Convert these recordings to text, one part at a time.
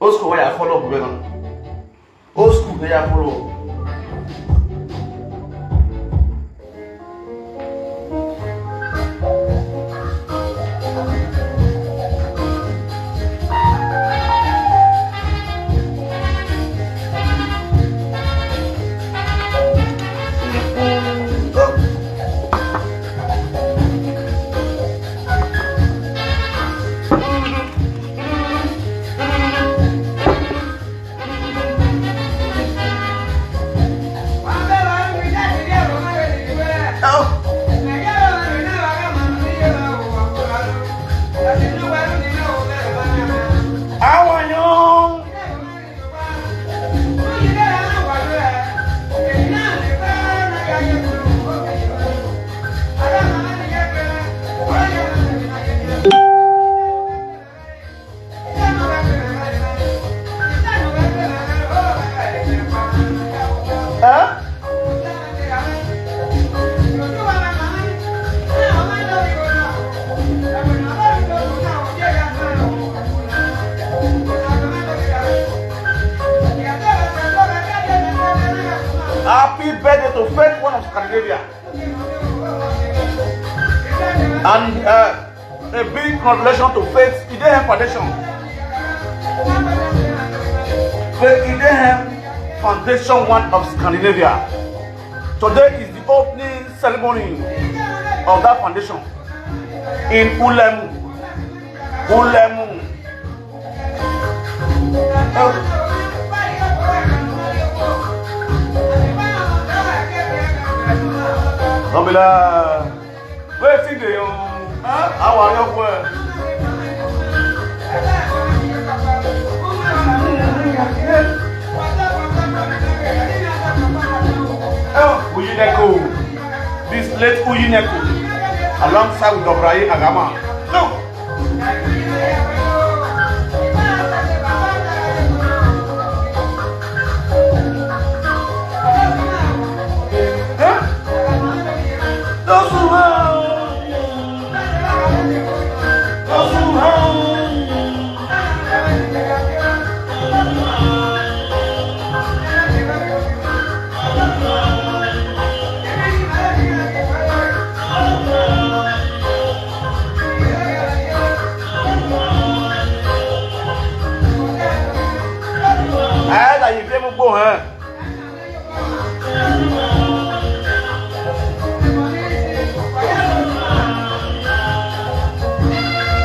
Old school where I follow Bubenon. Old school where I follow. Happy birthday to Faith, one of Scandinavia. And a big congratulations to Faith Idehen Foundation. Faith Idehen Foundation, one of Scandinavia. Today is the opening ceremony of that foundation in Ulemu. Nobila, where is the how are you? Uyineko, this late Uyineko, alongside with Obrayi Agama. No.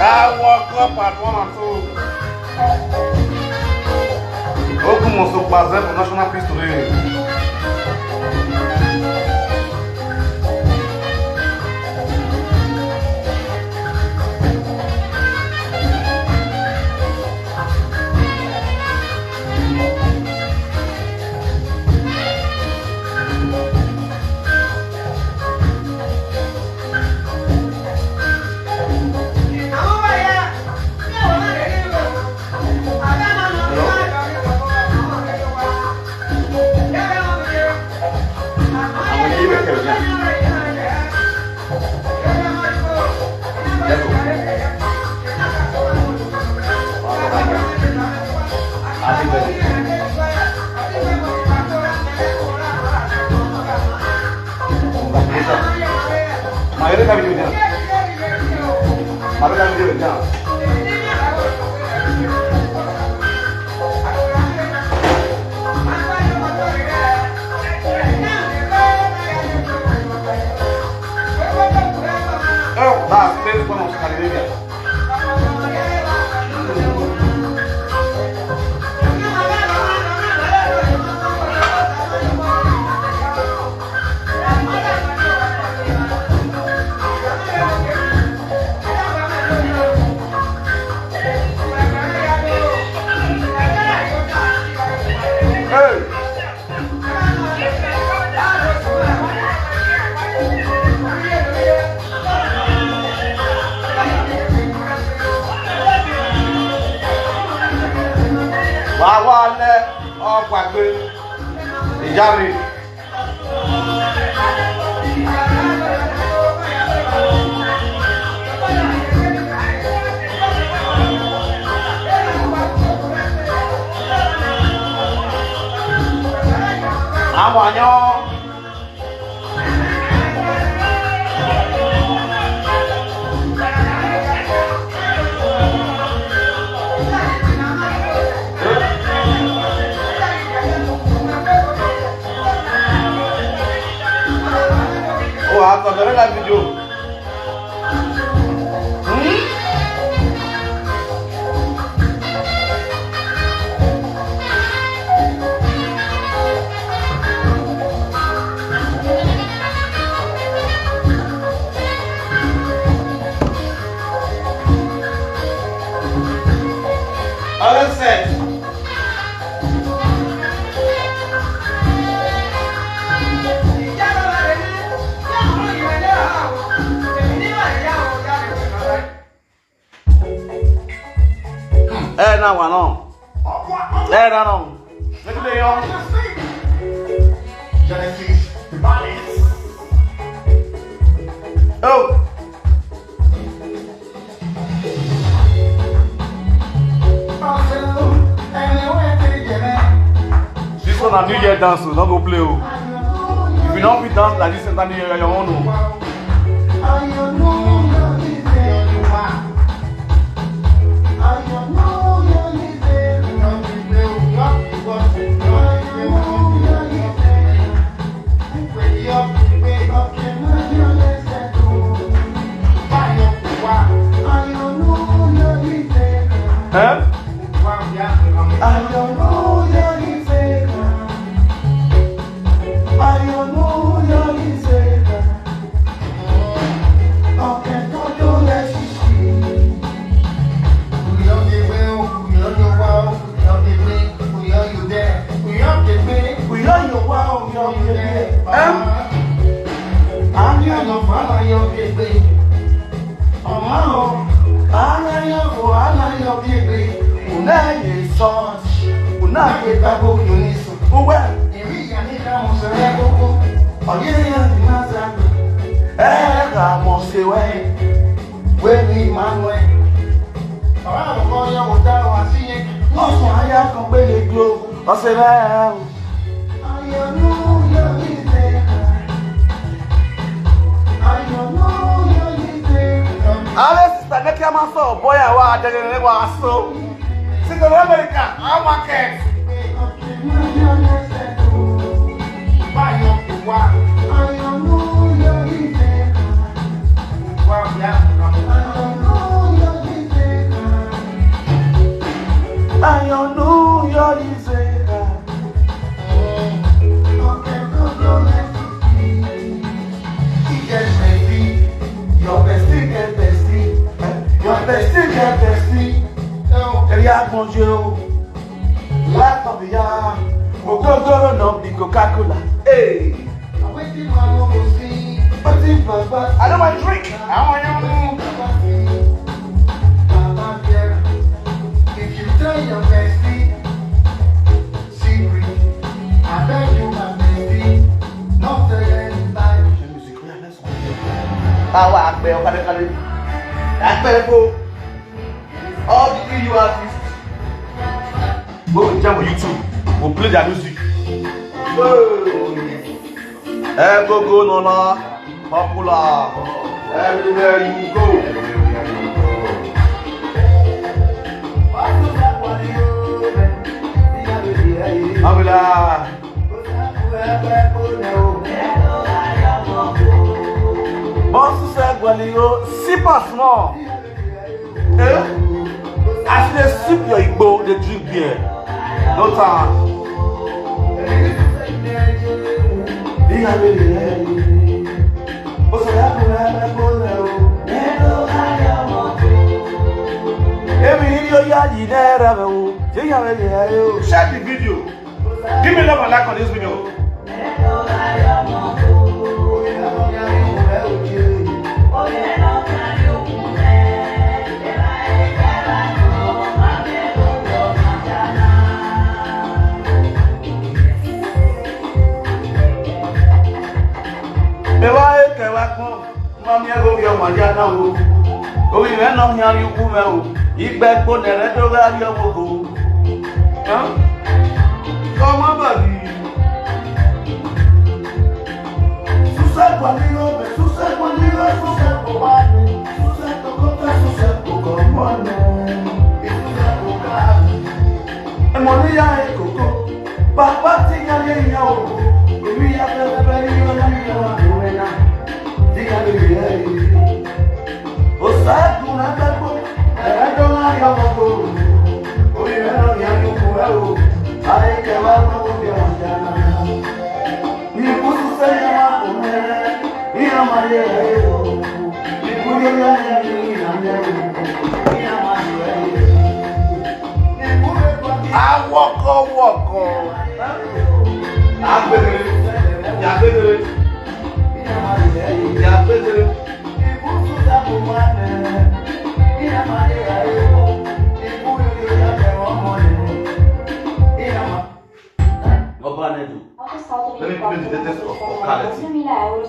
I woke up at 1 and 2. Ogun must be present for national peace today. Oh, I thought that video. Other set. Now one on. On. Look at the on. Genesis. Oh. This one a New Year dance, so don't go play. If you don't be dance like this, New Year, your own. Huh? I don't want to drink. I want you. If you tell your bestie secret, I beg you, my baby, not tell anybody. All the EU artists go and jam on YouTube. We'll play their music. Go no popular. Everywhere you go. Boss said, well, you sip us more. As they sip your igbo, they drink beer. No time. Share the video. Give me love and like on this video. €3.000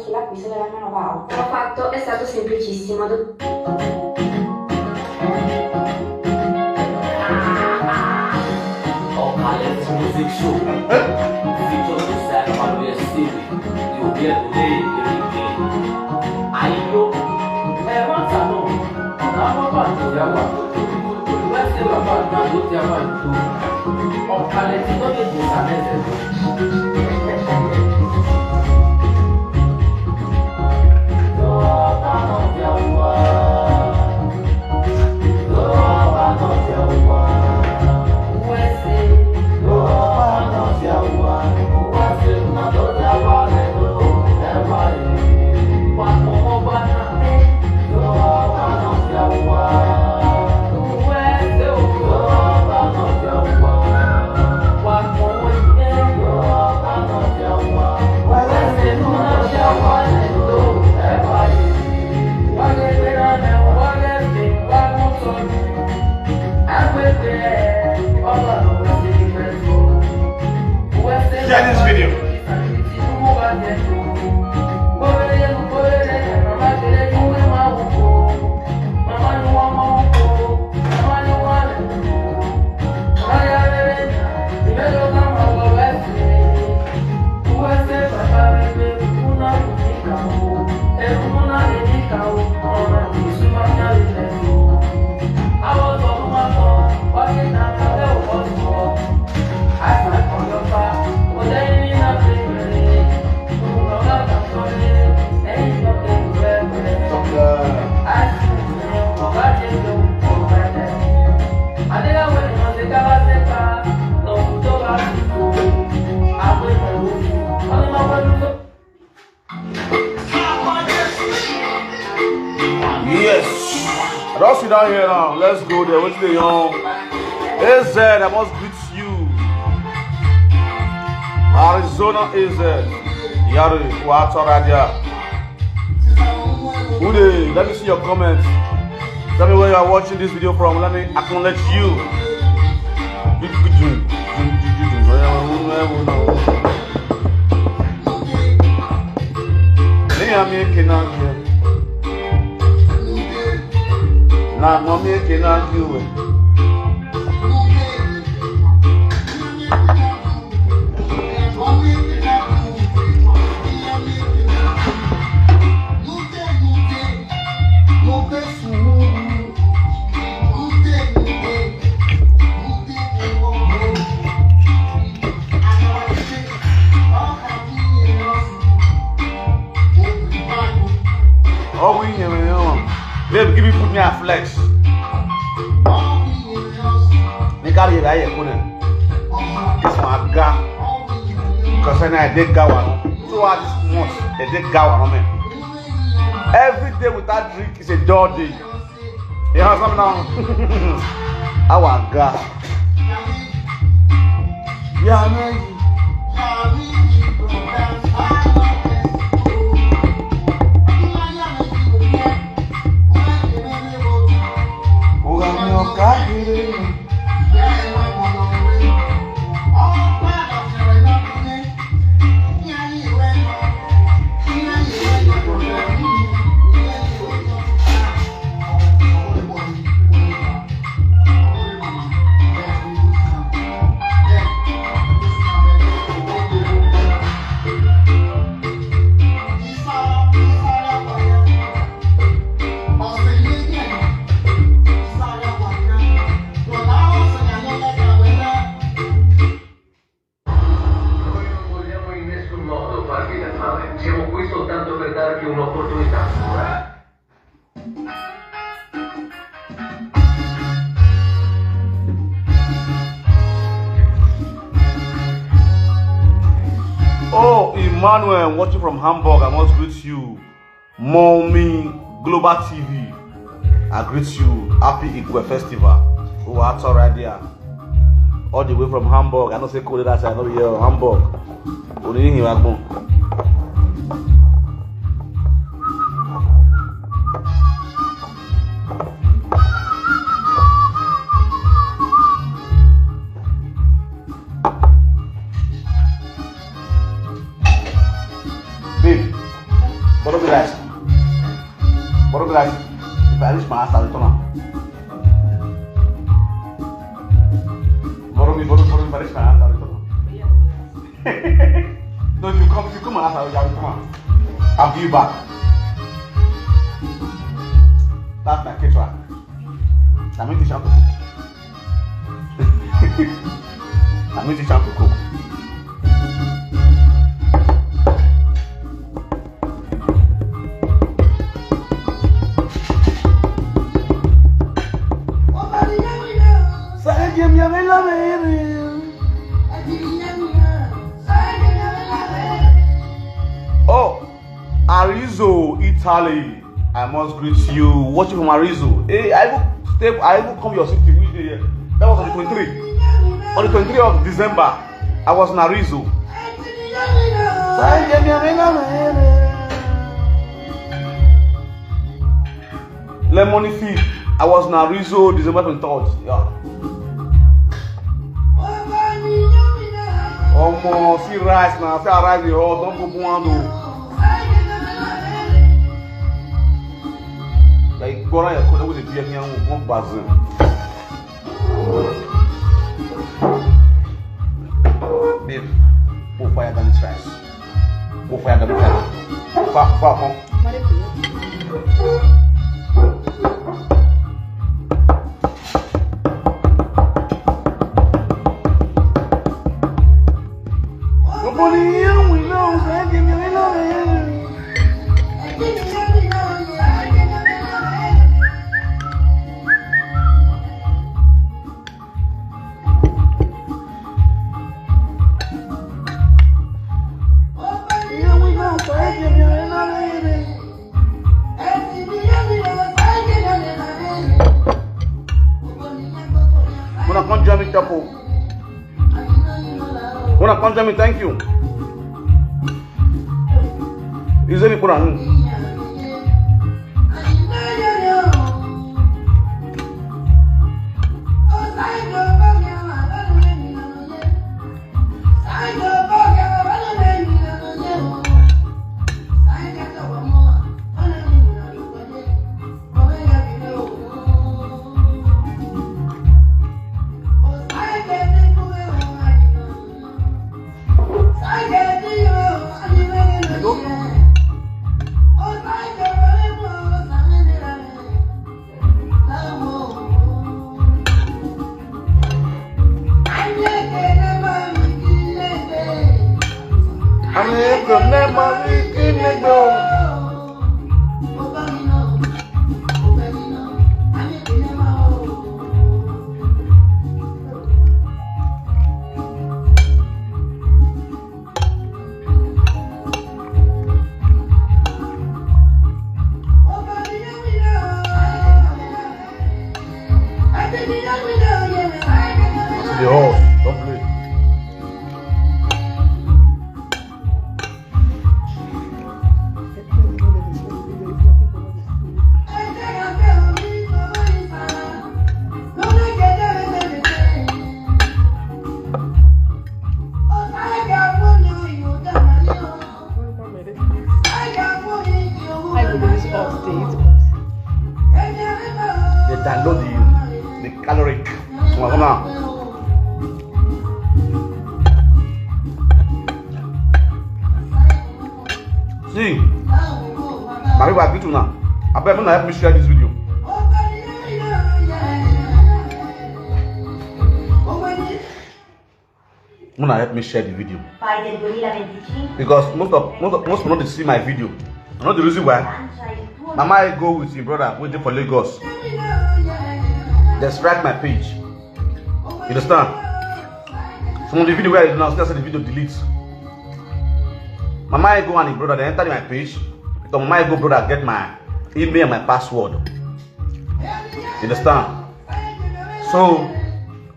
sull'acquisto della mia nuova auto. L'ho fatto, è stato semplicissimo. Albert Music Show. Feature to set on the city. You get to lay everything. I know. Once I know. I'm about to go. Let's say I'm about to go. Albert, don't get disappointed. Share this video. Don't sit down here now. Let's go there. What's the young? AZ, I must greet you. Arizona AZ. Yari, Wataradia. Ude, let me see your comments. Tell me where you are watching this video from. Let me acknowledge you. Nah, mommy cannot do it. Oh, we hear me. Baby, give me put me a flex. Me carry it here, couldn't. It's my guy. Because I did gawa. Throughout this month, I did gawa, no man. Every day without drink is a dirty day. You know something now? Our guy. Yeah, man. Emmanuel watching from Hamburg, I must greet you. Mommy Global TV, I greet you. Happy Igwe Festival. Oh, that's alright there. All the way from Hamburg. I don't say code that I know here Hamburg. Only here I go. Babe, borrow me rice. Borrow me rice. If I reach my house, I'll return am. Borrow me, if I reach my house, I'll return am. No, if you come my house, I'll return am. I'll give you back. That's my caterer. I mean, teach am to cook. I mean, teach am to cook. Oh, Arezzo, Italy. I must greet you. Watching from Arezzo. Hey, I even come your city. Which day? That was on the 23. On the 23 of December, I was in Arezzo. Lemony Feed. I was in Arezzo December 23rd. Yeah. Almost see rice now. See rice the hall. Don't go buando. Like go around your corner with the beer here and one basin. Babe, go fire than this rice. Go fire than this rice. Far, come. Wanna come join me? Thank you. Is any put on? See, Marie will agree to now. I bet you help me share this video. Muna help me share the video. Because most people don't see my video. I know the reason why. Mama, I go with your brother waiting for Lagos. They strike my page. You understand? Some of the video where I do now, still say the video delete. Mama Ego and the brother, they enter my page. So Mama Ego brother get my email and my password. You understand? So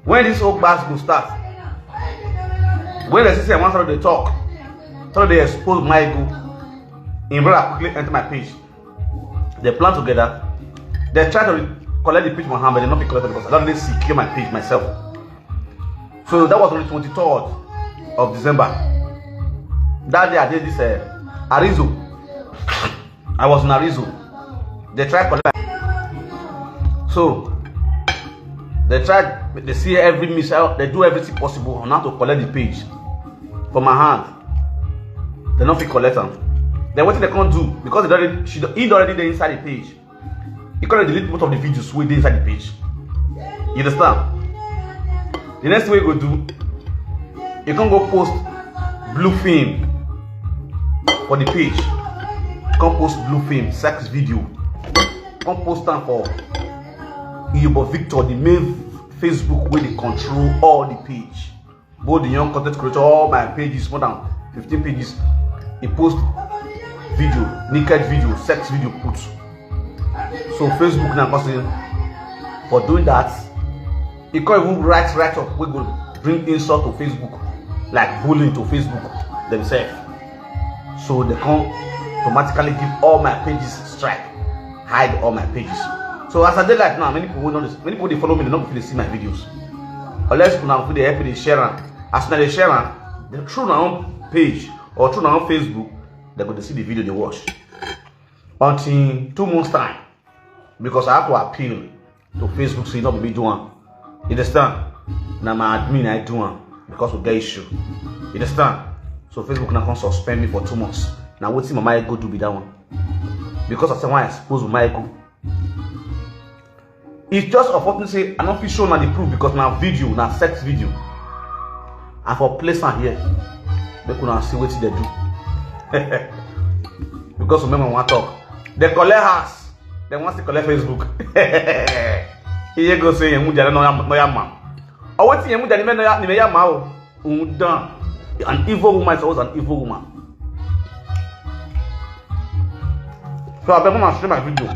when this whole class will start, when they say I want to talk, so they expose my ego. In brother quickly enter my page. They plan together. They try to collect the page from hand, but they not be collected because I don't really secure my page myself. So that was on the 23rd of December. That day I did this Arizo. I was in Arizo. They tried collect. So they see every missile. They do everything possible on how to collect the page from my hand. They not be collect them. Then what they can't do because he already there inside the page. He can't delete most of the videos with inside the page. You understand? The next way you go do, you can go post blue film for the page. You can post blue film, sex video. You can post them for Epa Victor, the main Facebook where they control all the page. Both the young content creator, all my pages, more than 15 pages. He post video, naked video, sex video put. So Facebook now costing for doing that. He can't even write up. We go bring insult to Facebook, like bullying to Facebook themselves. So they can automatically give all my pages strike, hide all my pages. So as I did like now, many people know this. Many people they follow me, they don't feel they see my videos. Unless you now feel they help they share. As soon as they share, they through my own page or through my own Facebook, they're going to see the video they watch. Until 2 months time. Because I have to appeal to Facebook so you not be doing. You understand? Now my admin I do one because we get issue. You understand? So Facebook now can suspend me for 2 months. Now what see my go do be that one? Because of someone I expose my go. It's just opportunity to say I'm not sure now the proof because now video, now sex video. And for placement here, they could not see what they do. Because remember when I talk, they collect house, they want to collect Facebook. Here go say you no man. Or what you no done. An evil woman is always an evil woman. So I better not share my video.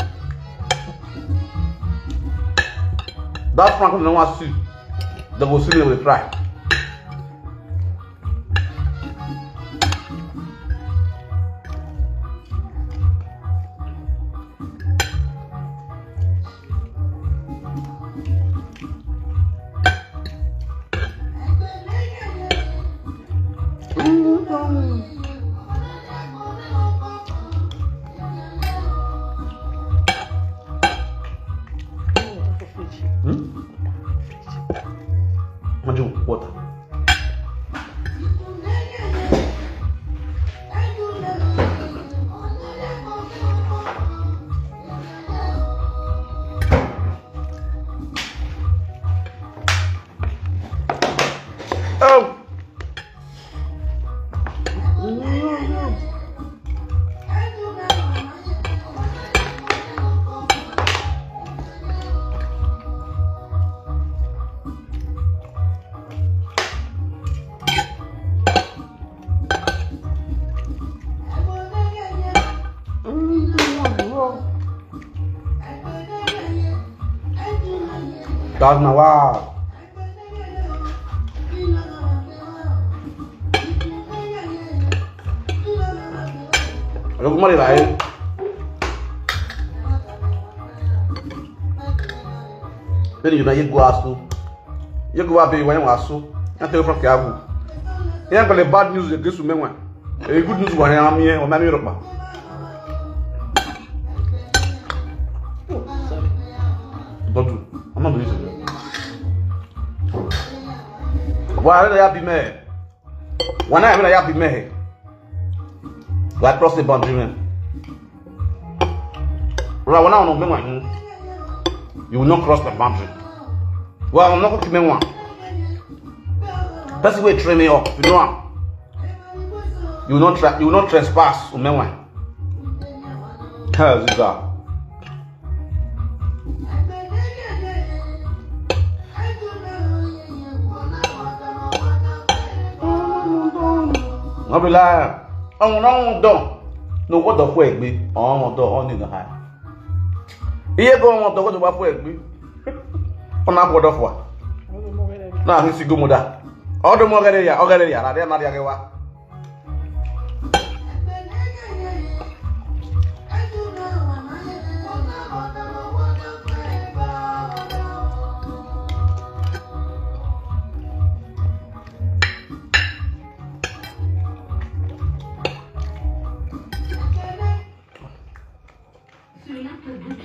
That Frank don't want to see. They will see me will try. Water. Oh. That's my wow. Look at my then you know you go ask you go up when you ask you tell you from Kiabu. You have got bad news against me one. A good news when I'm here or my Europa. I'm not doing it. Why are they happy, man? When I'm happy, man, I cross the boundary, man. Well, when I don't know, you will not cross the boundary. Well, I'm not going to be one. That's the way to train me up. You know, you will not trespass on me one. How's that? I'll be lying. On no dog. No what the fuck be? On dog on in the high. Here go on the what the fuck be? On up what of what? Now he's a good mother. All the more already, I dare not get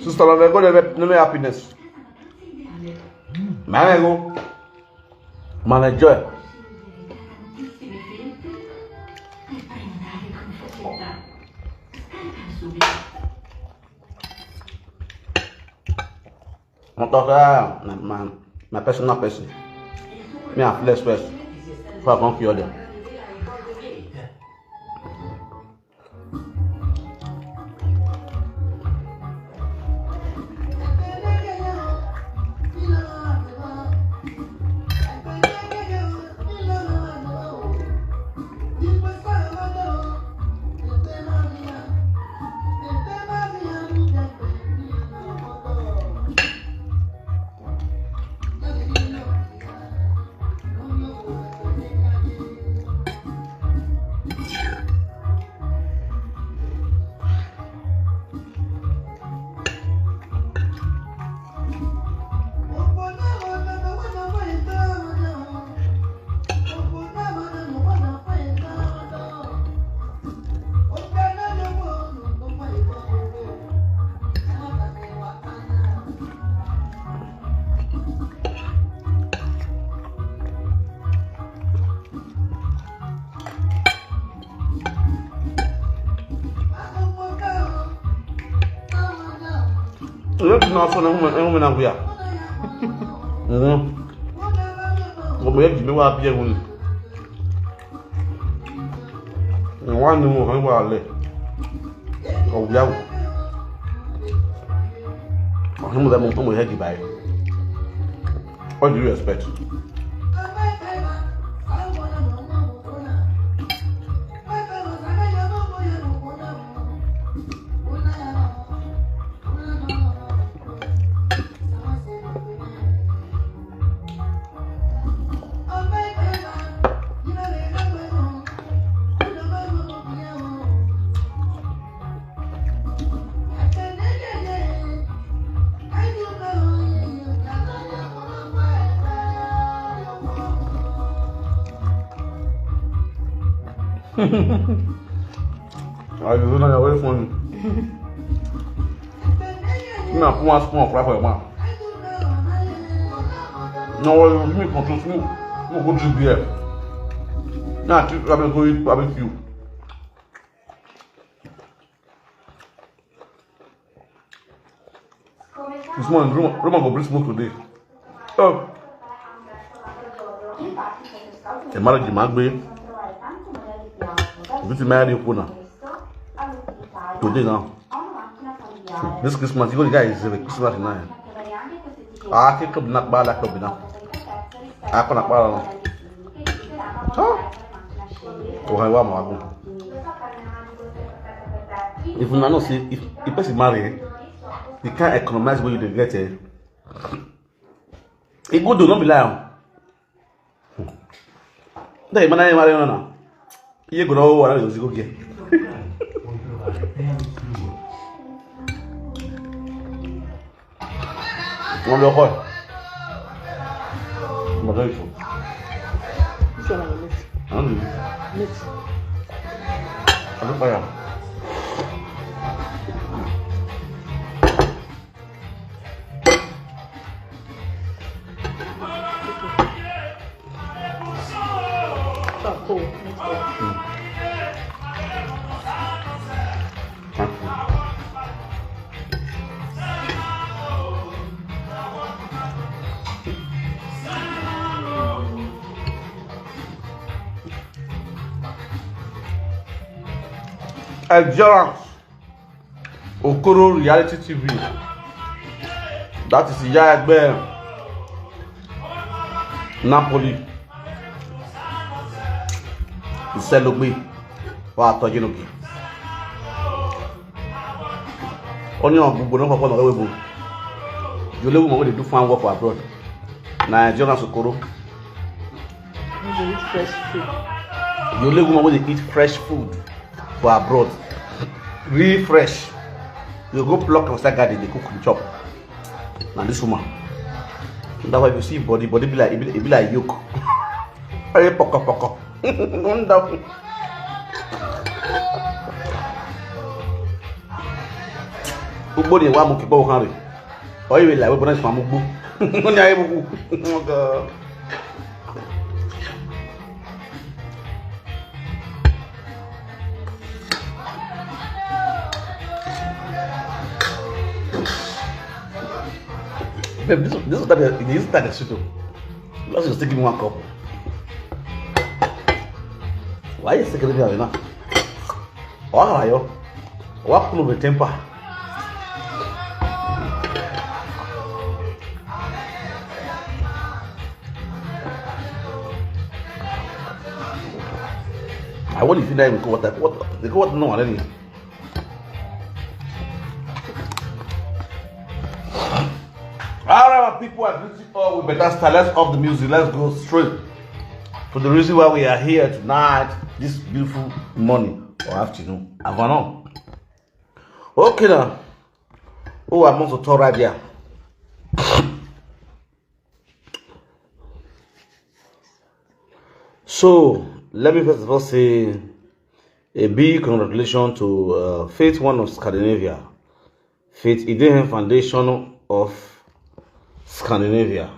Sister, I'm going to no happiness. Man, I go. Man, enjoy. I'm talking my personal person. Me, I'm flesh first. Before I come cure them. Look now for no woman and we are. What we have to do up here when one new home are late. Oh, yeah. I'm with them on head by. What do you expect? I do not away from now. One small fry for your mouth. No, me control smoke. No go drink beer. Now, I will go eat barbecue. This morning, Roman go bring smoke today. Oh, the marriage is magbe. This is married Puna. Today now. This Christmas, you guys is Christmas night. I can't come not bad like now. I can't bad. Oh, I want if you not see if person marry, you can't economize what you get it. It good do not be lying. They man I marry now. You go know what I was going to get. On le rôle. On va réussir. C'est la même. Hein, oui. C'est pas grave. Endurance Okoro Reality TV. That is Yagbe Napoli. Ìṣẹ́lógbé Wa to you no. Only on Google no papa no we you level mo we do farm work for abroad. Nigeria Sokoro. You eat fresh food. You level mo we eat fresh food for abroad. Really fresh. You go pluck outside garden, they cook and chop. Now this woman. That's why you see body be like yolk. Very poko. Wonderful. Ugbo ni wa mo ki bo kan re. O yi like we bonus ma mo gbo. Mo ni aye buku. Oh god. Babe, this is that the suit. Let's just give me one cup. Why is taking me now? Why are you? What cool the temper? I want to feel that what they go what no already. Alright, people are greeting all. We better start. Let's off the music. Let's go straight to the reason why we are here tonight, this beautiful morning or afternoon. Avanon. Okay now. Oh, I'm also told right here. So let me first of all say a big congratulations to Faith One of Scandinavia, Faith Eddie Foundation of Scandinavia.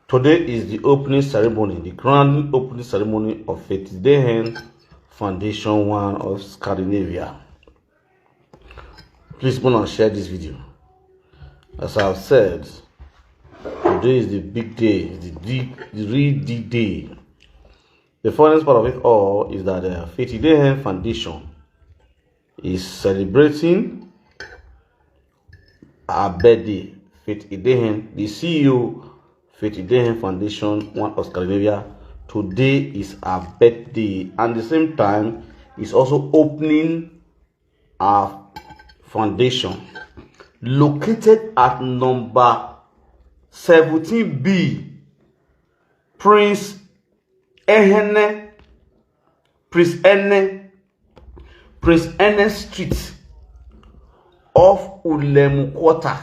Today is the opening ceremony, the grand opening ceremony of Faith Eddie Foundation One of Scandinavia. Please go and share this video. As I have said, today is the big day, the real D-Day. The funniest part of it all is that the Faith Eddie Foundation is celebrating our birthday. Faith Eddie, the CEO, Faith Eddie Foundation One of Scandinavia. Today is our birthday, and at the same time, is also opening our foundation located at number 17B, Prince Ene Street off Ulemu Quarter,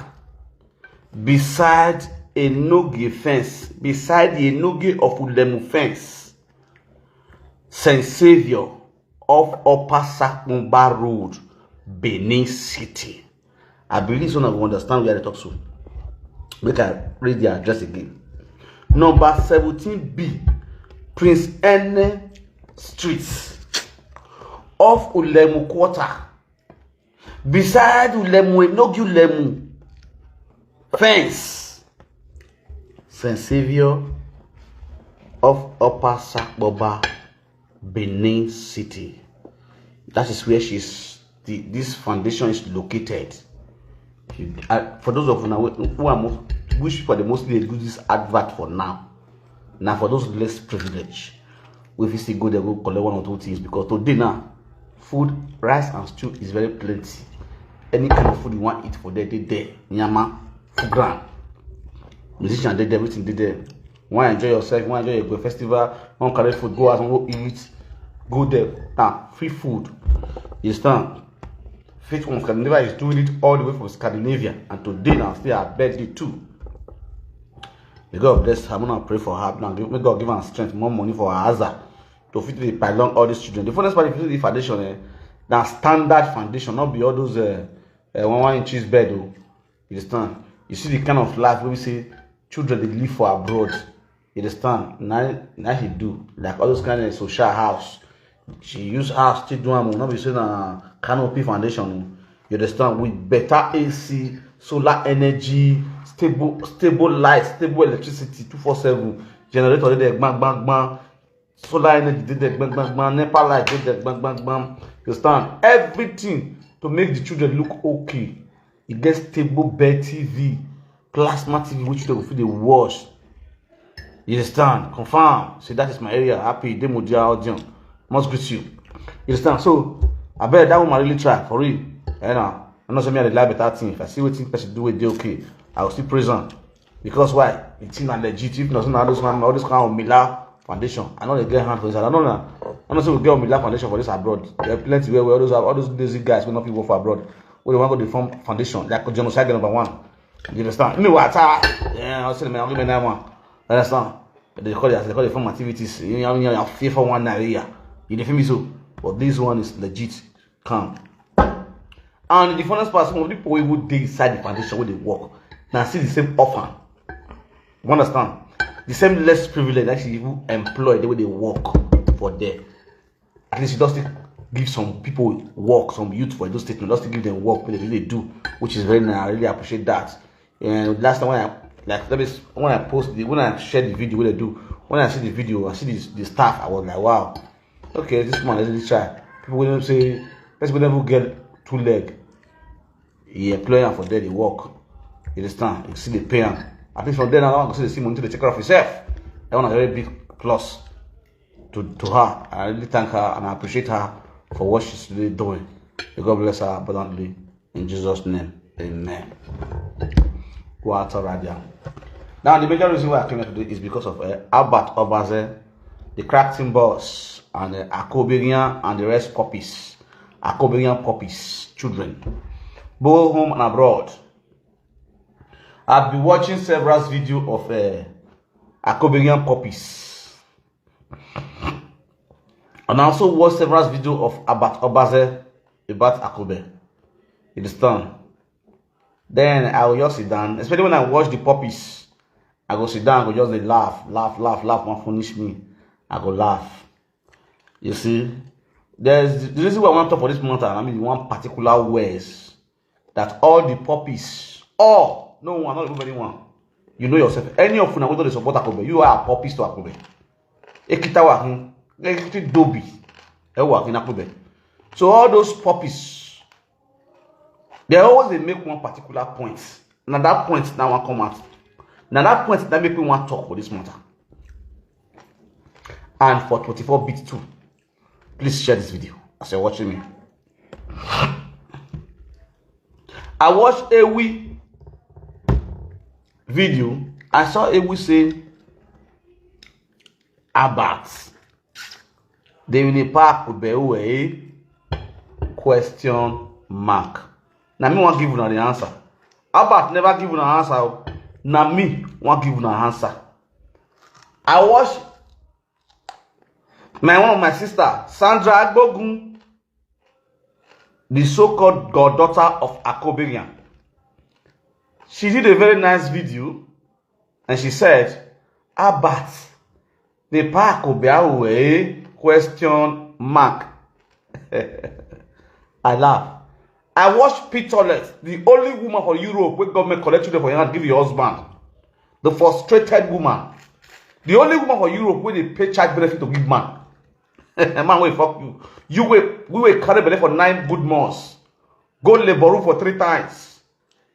beside a Enoge fence, beside the Enoge of Ulemu fence, St. Savior of Upper Sakumba Road, Benin City. I believe someone will understand where I talk to. Make I read the address again. Number 17B, Prince Ene Street off Ulemu Quarter, beside Ulemu Enoge Ulemu fence, St. Savior of Upper Sakumba, Benin City. That is where this foundation is located. For those of you who are wish for the mostly they do this advert for now. Now for those less privileged, we still go there, go collect one or two things, because today now food, rice and stew is very plenty. Any kind of food you want to eat for there, they there. Nyama, food ground. Musician did everything did there. Want to enjoy yourself, want to enjoy your festival, want to carry food, go out and go eat, go there. Now free food. You understand? Faith One Scandinavia is doing it all the way from Scandinavia, and today now still her birthday too. May God bless her. I'm gonna pray for her. Now may God give her strength, more money for her hazard to fit the pylon all these children. The funniest part is the foundation, that standard foundation, not be all those 1 inches bed. You understand? You see the kind of life where we say children they live for abroad. You understand? Now he do like all those kind of social house. She use house to do not be saying a canopy foundation. You understand? With better AC, solar energy, stable light, stable electricity, 24/7 generator there, bang bang bang. Solar energy there, bang bang bang. NEPA light there, bang bang bang. You understand? Everything to make the children look okay. You get stable bed TV, plasma TV, which they will feel the wash. You understand? Confirm. Say that is my area. Happy Demodia audience. Must greet you. You understand? So I bet that woman really try for real. You know, I'm not saying I lie better thing. If I see what thing person do with they okay, I will still praise them. Because why? It's not legit. If not, all this kind of Mila foundation. I know they get hand for this. I don't know. I'm not saying we get Mila foundation for this abroad. There are plenty where all those lazy guys will not people for abroad. Where they want to go to form foundation, like genocide #1. You understand? You know what? Yeah, I'll say man, I'll give me that one. You understand? They call it form activities. You know, fear for one area. You feel me so? But this one is legit. Calm. And the funniest part, some of the people who dig inside the foundation where they work, now see the same offer. You understand? The same less privilege actually even employ the way they work for there. At least you just give some people work, some youth for those statements, just to give them work what they really do, which is very nice. I really appreciate that. And last time when I shared the video what they do, when I see the video, I see the staff, I was like, wow, okay, this man really try. People will say, let's never get 2 legs. He employ them for there, they work. You understand? You see the pay them. At least from there now, I see the see money to take care of yourself. That one a very big plus to her. I really thank her and I appreciate her for what she's really doing. May God bless her abundantly. In Jesus' name, amen. Now, the major reason why I came here today is because of Albert Obazee, the crack team boss, and Akobeghian and the rest puppies. Akobeghian puppies, children, both home and abroad. I've been watching several videos of Akobeghian puppies. And I also watched several videos of Albert Obazee about Akobe. You understand? Then I will just sit down, especially when I watch the puppies. I go sit down, I go just laugh, one finish me. I go laugh. You see? There's the reason why I want to talk for this month, I mean one particular ways that all the puppies, all, no one, not even anyone. You know yourself. Any of you who support Akobe, you are puppies to Akobe. Ekita wahin, ekiti dobi, wahin Akobe. So all those puppies, they always make one particular point. Now that point now one come out. Now that point that make me want to talk for this matter. And for 24-bit too. Please share this video as you're watching me. I watched a wee video. I saw a wee say Albert. They will park with the question mark. Now me want give you the answer. Albert never give you an answer. Now me want give you an answer. I watched one of my sister, Sandra Agbogun, the so-called goddaughter of Akobeghian. She did a very nice video and she said, Albert, the park will be away, question mark. I laugh. I watched Peterlet, the only woman for Europe where government collect children for you and give your husband. The frustrated woman. The only woman for Europe where they pay child benefit to give man. Man, wait, fuck you. We were carried belly for 9 good months. Go labor for 3 times.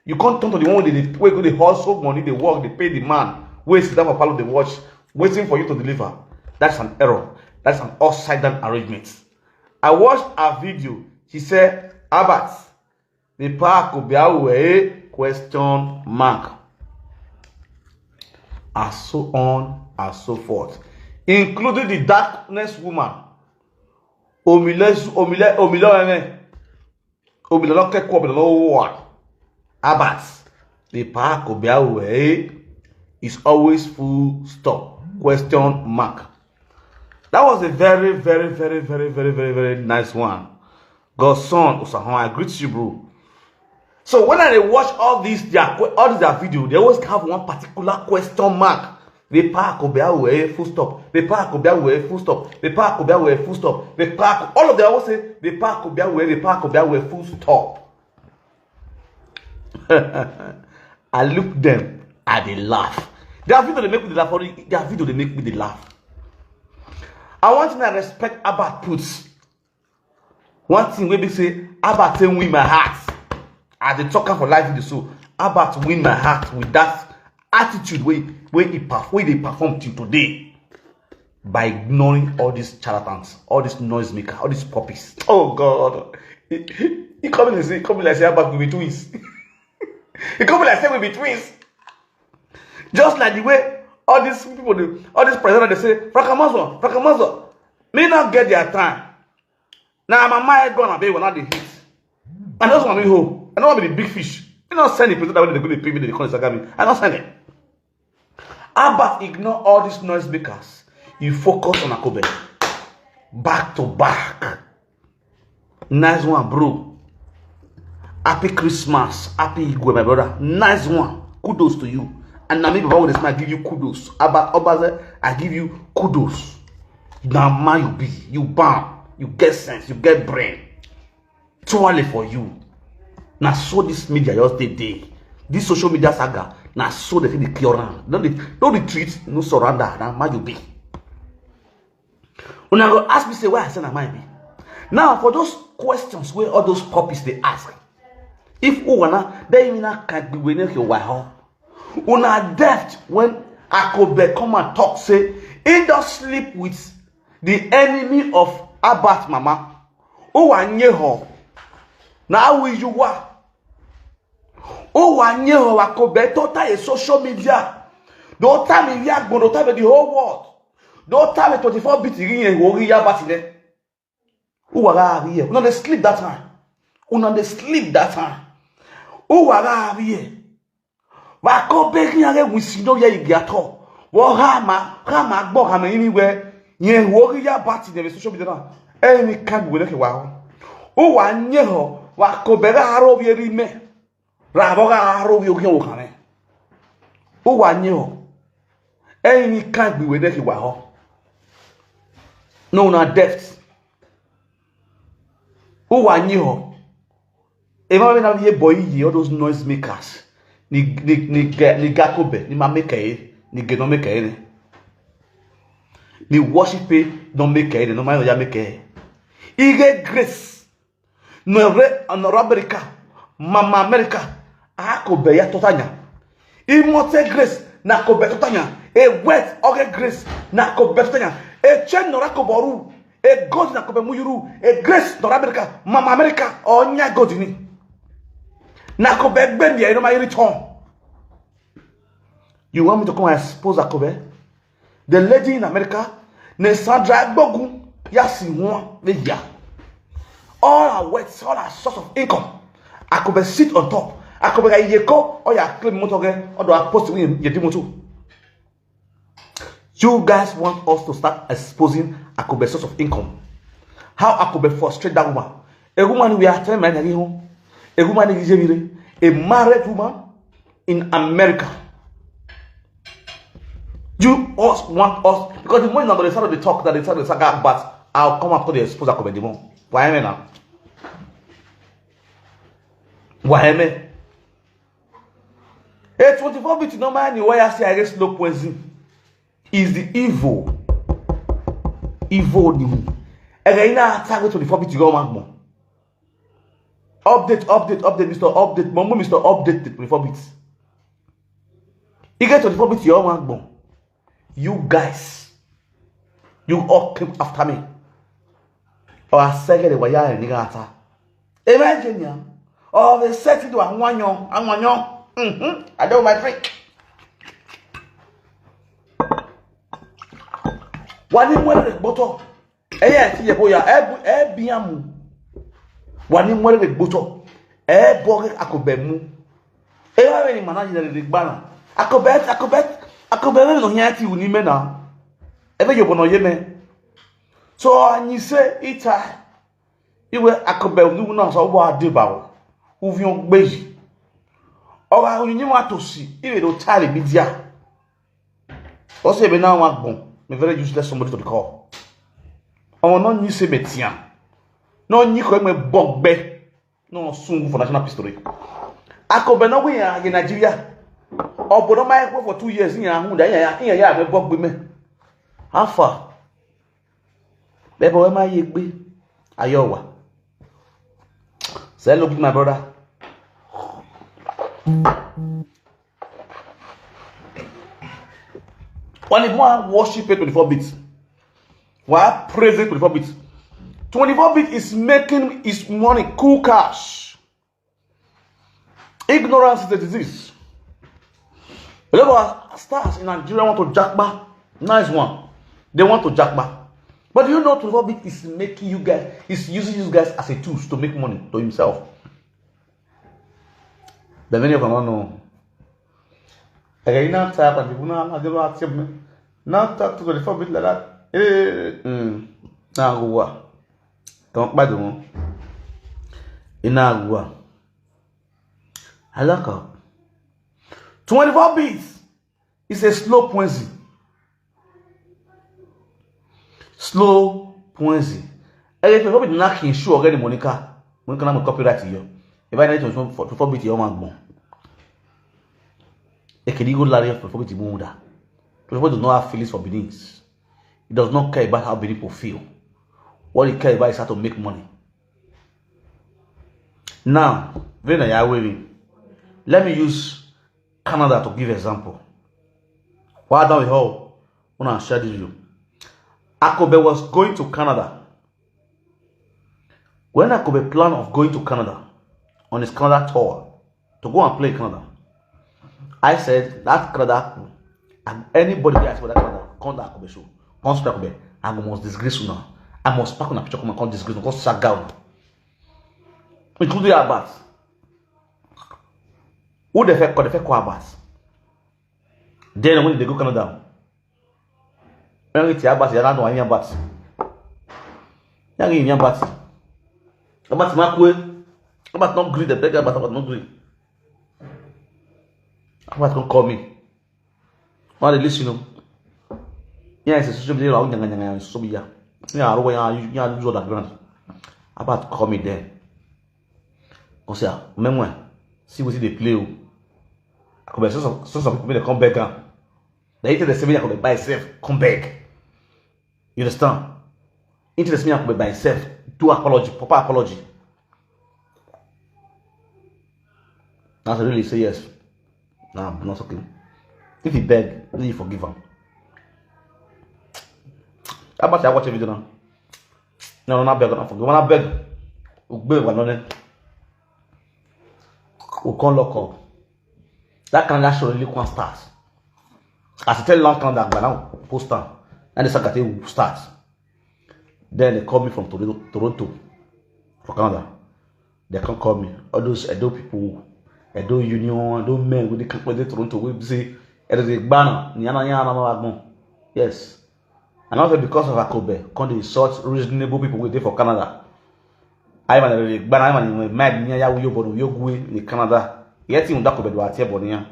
You can't turn to the one where they hustle money, they work, they pay the man. Wait, sit down for part of the watch, waiting for you to deliver. That's an error. That's an upside down arrangement. I watched a video. She said, Albert, the park will be away, question mark. And so on and so forth. Including the darkness woman. Albert, the park will be away is always full stop. Question mark. That was a very, very, very, very, very, very, very nice one. God's son, Osahon, I greet you, bro. So when I watch all these their videos, they always have one particular question mark. The park will be away, full stop. The park will be away, full stop. The park will be away, full stop. The park, all of them always say, the park will be away, the park will be away, full stop. I look them and they laugh. Their video they make me laugh. Their video they make me laugh. I want to respect Albert puts. One thing we say, Albert win my heart. As they talking for life in the soul, Albert win my heart with that attitude where they perform till today. by ignoring all these charlatans, all these noisemakers, all these puppies. Oh God. He come like say, we be twins. He come like say we be twins. Just like the way all these people, all these presidents, they say, Fracamazo. May not get their time. Now my mind gonna be when I hit. I just want to be home. I don't want to be the big fish. You don't send the president that way they go to pay me the economy. I don't send it. Albert ignore all these noisemakers. You focus on Akobe. Back to back. Nice one, bro. Happy Christmas. Happy Igwe, my brother. Nice one. Kudos to you. And now maybe when I give you kudos. Albert Obazee, I give you kudos. Now man you be. You bam. You get sense. You get brain. Too early for you. Now so this media just day. This social media saga. Now so they the cure around. Don't retreat. No surrender. Now man you be. When I go ask me say why I say na mind be. Now for those questions where all those puppies they ask. If Uwana they even can't be winning your wife. Una deft when Akobe come and talk say he does sleep with the enemy of Albert mama. Uwanyeho. Now we you wa. Uwanyeho Akobe total is social media. Don't tell me react, but don't tell me the whole world. Don't tell me 24 bit in warrior battle. Uwara here. Una they sleep that time. Una they sleep that time. Uwara here. Akobeghian we see no ye giato. Wo hama gbo hama anywhere. Yen warrior battle the social media. Any can we look wa. Uwa nyeho wa Akobega haro bi rime. Raboga haro bi ogian wo kan. Uwa nyeho. Any can we look wa. No na depth. Uwa nyeho. Ema be na ye boy ye all those noisemakers. Ni gakobe, ni mameke, ni geno meke. Ni worship no meke, no man ya meke. Ige grace. No America, mama America. Akobe ya totanya. Imote grace na kobe totanya. E wet oge grace na kobe totanya. E chen no rakoboru. E god na kobe muyuru. E grace no America, mama America onya god ni. Nakobe Bendia, you know my return. You want me to come and expose Akobe? The lady in America, Nesandra Bogu, Yasi one, yeah. All our words, all our source of income. Akobe sit on top. Akobe yeko, or ya claim motoge, or do I post in Yedimotu? You guys want us to start exposing Akobe's source of income. How Akobe frustrate that woman. A woman we are telling my home. A woman is a married woman in America. You us want us because the more number they start to talk that they start to saga, but I'll come after the expose Akobe the more. Why am I now? Why am I? A 24 bit no man why I say I guess no poison is the evil. Evil new. And I now target 24 bit to go more. Update, Mr. Update. Mama, Mr. Update the 24 bits. You get 24 bits, your one. You guys, you all came after me. Or I said, why you nigga. Imagine ya. Or they said to a one young. I don't my drink. One in one of the bottle. Eh, see, boy, biamu. Wani mwere de gboto boge Akobe mu wa ni manager de gbana Akobe no hiati uni me na ebe yobo no ye me so anyi se ita iwe Akobe nu na so bo adebawo uvion gbeji ora onyi wa tosi iwe do tare bidia o se be na wa gbon me very useless somebody to the call o no nyi se betia. No nyiko me bogbe no sungu for national history. Akobe no we in Nigeria. Obodo my for 2 years in hu da ya me bogbe me. How far? Bebo we my yegbe ayowa. Say look my brother. When you want worship 24 bits. Why praising 24 bits? 24 bits is making his money cool cash. Ignorance is a disease. A lot of stars in Nigeria want to jackba. Nice one. They want to jackba. But do you know 24 bits is making you guys, is using you guys as a tool to make money to himself? But many of them don't know. Again, now type and people now they don't accept me. Now talk to 24 bits like that. Now go what? Don't buy the one. Now go what? I look up. 24 bits is a slow poison. Slow poison. And if you not can show already Monica not copyright you. If I need to 24 bits your man bon. A can go larry for 24 bits muda. 24 does not have feelings for Benin's. He does not care about how Benin people feel. What he cares about is how to make money. Now, let me use Canada to give example. Why don't we all want to share this video? Akobe was going to Canada. When Akobe planned of going to Canada on his Canada tour to go and play Canada, I said that Canada and anybody that is for that Canada come to Akobe show, come to Akobe, I must disgrace you now. I must pack on a picture come and come disgrace you, come sag down. Including Albert. Who the fuck Albert? Then when they go Canada, when it's Albert, you don't know any Albert. You don't know any Albert. Albert not agree. The beggar Albert not agree. Albert can call me. Why they listen? You know. Yeah, it's a social media. I'm so big. Yeah, I use all that grant. Albert call me there. Because remember, see what they play. Some people they come back. They eat the same thing by itself. Come back. You understand? Into the same by itself. Do apology, proper apology. Now really say yes. Nah, I'm not okay. If he beg, then you forgive him. How about I watch a video now? No, not beg, not forgive. When I beg, we'll beg one on it. We'll come lock up. That Canada show really can't start. As I tell long Canada, but now post on. And the secretary will start. Then they call me from Toronto for Canada. They can't call me. All those Edo people, Edo Union, Edo men with the Toronto, we say Edo banner. Yes. And also because of Akobe, can they insult reasonable people waiting for Canada. I'm a banner, I'm a mad near in Canada. Yet in Akobe do at Bonia.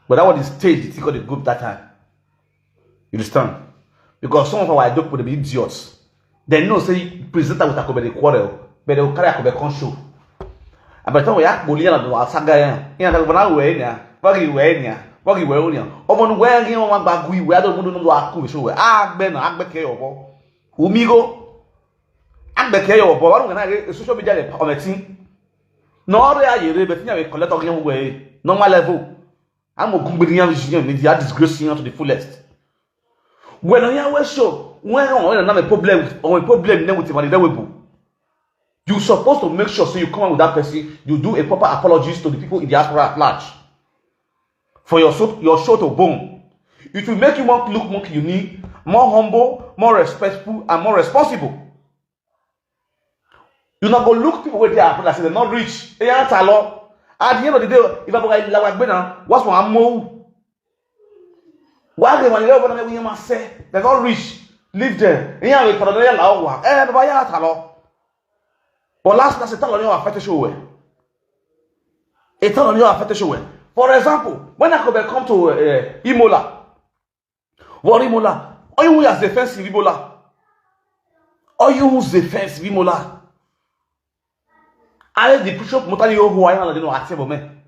But that was the stage the group that time. You understand? Because some of our adult would be idiots. They know say presenter with Akobe the quarrel, but they will carry Akobe con show. And by the time we ask Bolian and Saga, you know, when I wear here, Buggy wear here, Buggy wear here. Open wearing him on Bagui, where I don't know Aku show. Ah, Ben, Agbeke or Umigo Agbeke or Bob, when I social media commenting. No, they are you, but you collect on your way, normal level. I'm a good with the disgracing to the fullest. When I always show, when I have a problem or a problem then with the you're supposed to make sure so you come out with that person, you do a proper apologies to the people in the diaspora at large. For your show to boom. It will make you look more unique, more humble, more respectful, and more responsible. You're not going to look people where they are, but they're not rich. They aren't a lot. At the end of the day, if I go like Bena, what's my move? Why they want to say they're not rich? Live there. Yeah, we can allow. And why are they? But last night, it's all on your affected show. It's all on your affected show. For example, when I come to Imola, what Imola? Are you as defensive Imola? Are you as defensive Imola? I the push up Motani who I don't know at man.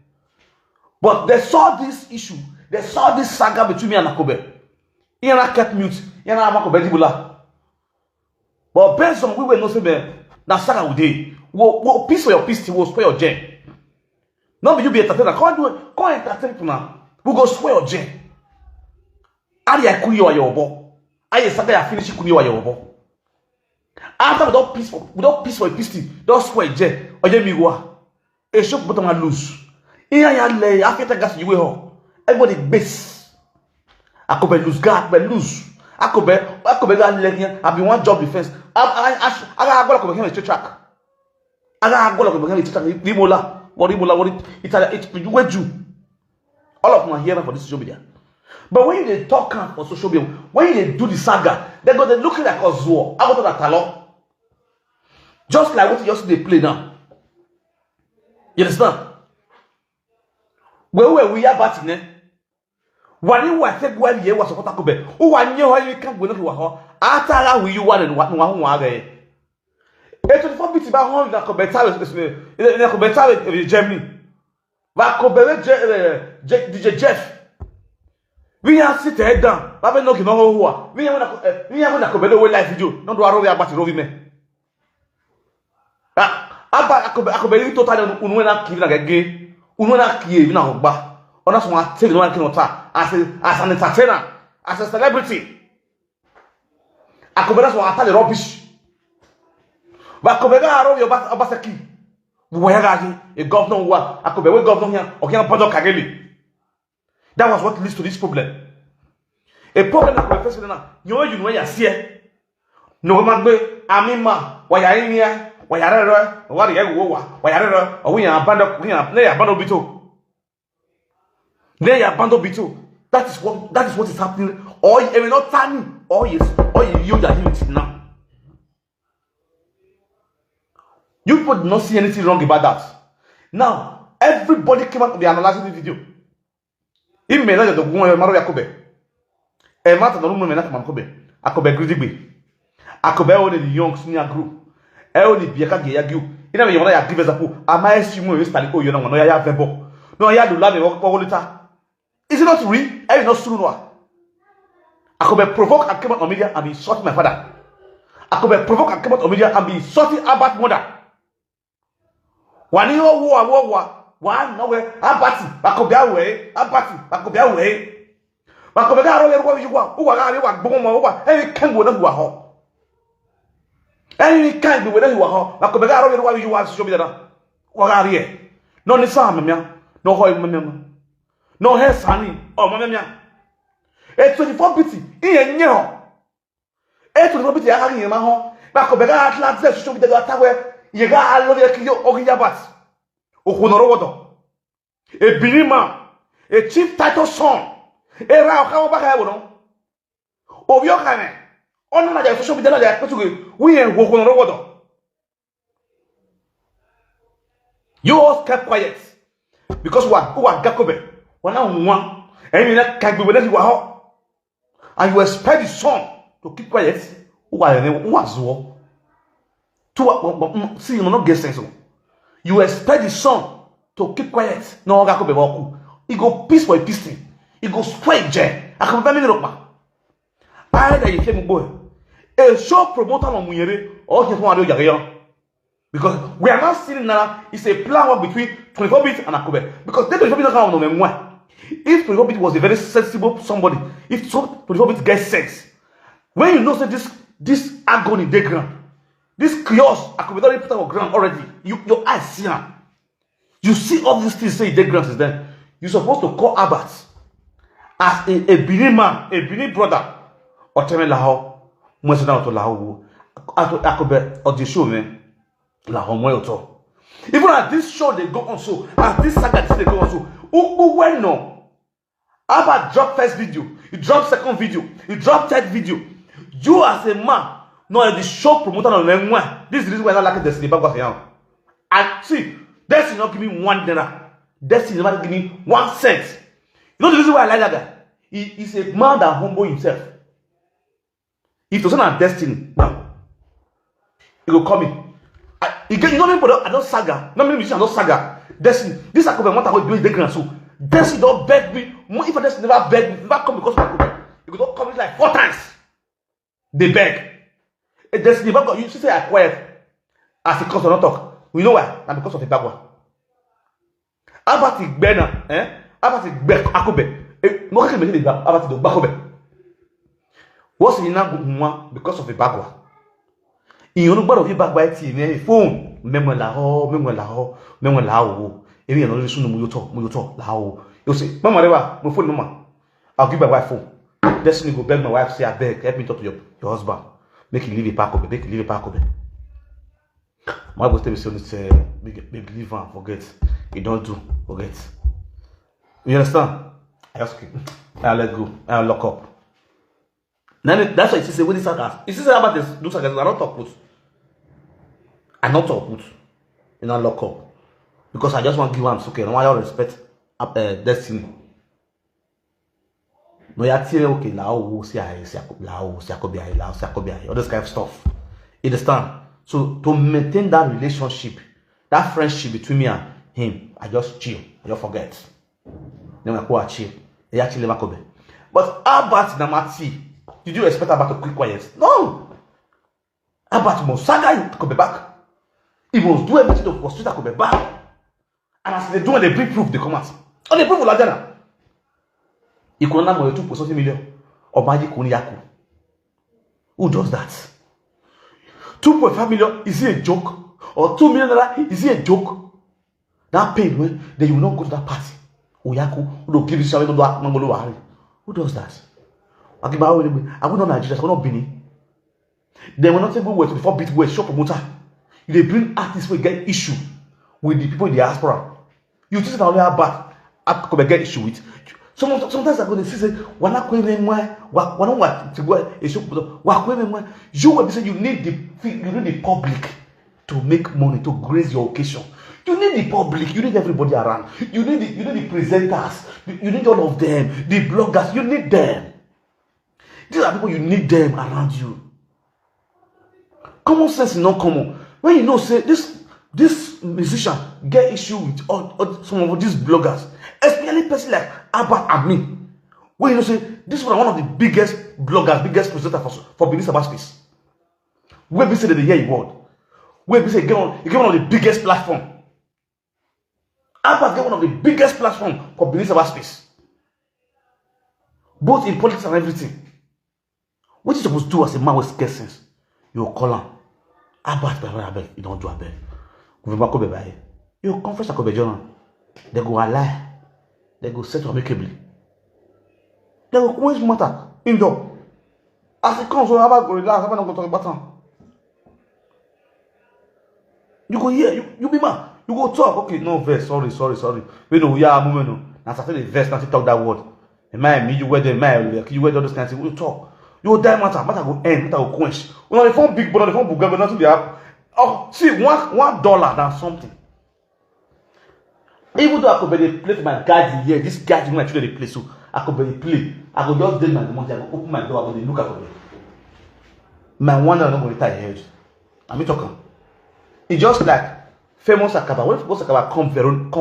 But they saw this issue, they saw this saga between me and Akobe. He and I kept mute, he and I Akobe. But based on we were no saying that saga would day. What piece for your piece will spare your gen. Not be you be entertainer. Come entertain people now. We go swear your gen. Adi I kuri your bo. I saga ya finish kuni wa yobo. After without peace for a peace, don't swear je oje mi wa. A shop bottom and lose. Iya ya le after gas you ho. Everybody base. Akobe lose God, but lose. Akobe ga le here. I be one job defense. I go like a track. I go like a track. Limola, what it's you. All of them are here for this social media. But when they talk for social media, when they do the saga, they look like a zoo. I go to that talent. Just like what you just they play now. You understand? Where we are batting, eh? When you were said well, you was a Akobe. Who I knew how you can't go to after you wanted what one way. It's 24 bits about home in Akobeghian Germany. DJ Jeff. We are sitting down. Papa no kino ho. We are going to Akobeghian life video. Not to arrow about the rovime. Akobeghian total unwena kivi na gege. Unwena kivi na ogba. Ona so ma take no one kinota as an entertainer, as a celebrity. Akobeghian so atale rubbish. But Akobeghian arrow your Obaseki. Where are a governor who Akobeghian governor here or can Provoke Kageli. That was what leads to this problem. A problem that the president you know you see. No magbe amima wayarinia wayarera wari ewo wayarera or we abandon bito. They abandon bito. That is what is happening. Or even not turning or you that you now. You people did not see anything wrong about that. Now, everybody came out to be analyzing the video. He may not have the woman Maro Akobe. A matter no woman Akobe. Akobe Gridigbe. Akobe only the young senior group. Only Biaka Gayagu. You know, you want to give us a pool. Am I assuming you study? Oh, you know, no, I have Vebo. No, I have to love you. Is it not real? I is not true. Akobe Provoke and came out on media and be insulting my father. Akobe Provoke and came out on media and be insulting Albert mother. One year one nowhere, Abati, Bakobiaway, Bakobiaway, who are Boma, any can go to Waho. Any can be whether you are Bakobiaway, what you want to show me that. What are you? No, the Samia, no Hoy Mamma, no hair sunny, or Mamma. 24 bitty, in your 24 bitty, I have in my home. Bakobiaway at last show me the Gatawe. You got a lot of Ogiyabat, Okunorodo, a Binima, a chief title son, a Rao of your kind. On another social media, we are Okunorodo. You all kept quiet because what? Who are Gakobe? One on one, and you can't be with you are, and you expect the son to keep quiet. Who are the ones? See, you not get sense. You expect the son to keep quiet. No, he go peace for a peace thing. He go straight jet. I can tell you, either you came boy. A show promoter on Muyere or just one of because we are not seeing now. It's a plan work between 24 bit and Akobe. Because they 24 bit don't know memoir. If 24 bit was a very sensible somebody, if 24 bit gets sense, when you know that this agony they ground. This chaos, I could be already put on ground already. Your eyes see now. You see all these things say dead ground is there. You're supposed to call Albert as a Benin man, a Benin brother. Or tell me Laho, Mwese na to Laho. Akobe or the show man. Laho Mweoto. Even at this show they go on so, at this saga they go on so. Who when no? Albert dropped first video, he dropped second video, he dropped third video. You as a man. No, the show promoter on them. This is the reason why I like Destiny Ebagua. And see, Destiny not give me $1. Destiny never give me 1 cent. You know the reason why I like that guy? He is a man that humble himself. If it was not Destiny, now he will call me. You know me, but I don't saga. No me, I don't saga. Destiny, this I come and want to do the grand so. Destiny don't beg me. If Destiny never beg me, never come because of my he could not come like 4 times. They beg. Destiny Ebagua, you say I quiet as a cause of not talk. We know why? And because of the Ebagua. Albert Bena, Albert Akobe. No can make it Albert Akobe. What's in now because of ebagua? In your number of ebagua TV, phone, memolaho. If you know this, you talk, lao. You say, Mama, my phone, Mama. I'll give my wife phone. Destiny go beg my wife, say, I beg, help me talk to your husband. Make you leave a pack of make you leave a pack of it. My boss tell me say, leave and forget. You don't do, forget. You understand? I just keep, I let go, I lock up. Then that's why she say when this sarcasm. You see about this do sarcasm, I not talk put. I not talk put. You not lock up. Because I just want to give him okay. No why you respect destiny. No ya tell okay lao see Akobeghian, all this kind of stuff. You understand? So to maintain that relationship, that friendship between me and him, I just chill. I just forget. Then I go chill. They actually never come. But Albert Namati, did you expect Albert to keep quiet? No. Albert must saga to come back. He must do everything to pursue that come back. And as they do, they bring proof, they come out. And they proof of Lajana. You could not have 2 million or magic Kunyaku. Who does that? 2.5 million, is it a joke? Or $2 million, is it a joke? That paid when then you will not go to that party. Oyaku, who don't give you something, who does that? I will not Nigeria, I will not Benin. They will not take good words before beat words, shop promoter. They bring artists who get issue with the people in the diaspora. You just only have back get issue with. Sometimes I go to say, "We're not going anywhere. We're not to go a shop. We're going anywhere." You will say you need the public to make money to grace your occasion. You need the public. You need everybody around. You need the presenters. You need all of them. The bloggers. You need them. These are people you need them around you. Common sense is not common. When you know, say this musician get issue with all some of these bloggers, especially person like Albert and me. When you know, say this was one of the biggest bloggers, biggest presenters for Benin space. Where we say that they hear a word. Where we say he get one of the biggest platform. Albert get one of the biggest platform for Benin space. Both in politics and everything. What you supposed to do as a man with sense? You call him. Albert, you don't do a bed. You confess Akobeghian. They go lie. They go settle amicably. They go quench matter indoor. As it comes, so Albert go relax. Albert not go talk about him. You go here. You be man. You go talk. Okay, no verse. Sorry. We know we are moving on. Now after the verse, now talk that word. Me, you wear them. You wear all those kinds of things. We talk. You will die matter go end, matter go quench. When they form big, but they form bugger, but nothing they have. Oh, see, $1 than something. Even though Akobeghian play for my guardian here, this guardian my children they play, so Akobeghian play. I go just dead my money, I go open my door, I go look at Akobeghian. My $1 not going to retire here. I'm talking. It's just like famous Akaba. When famous Akaba come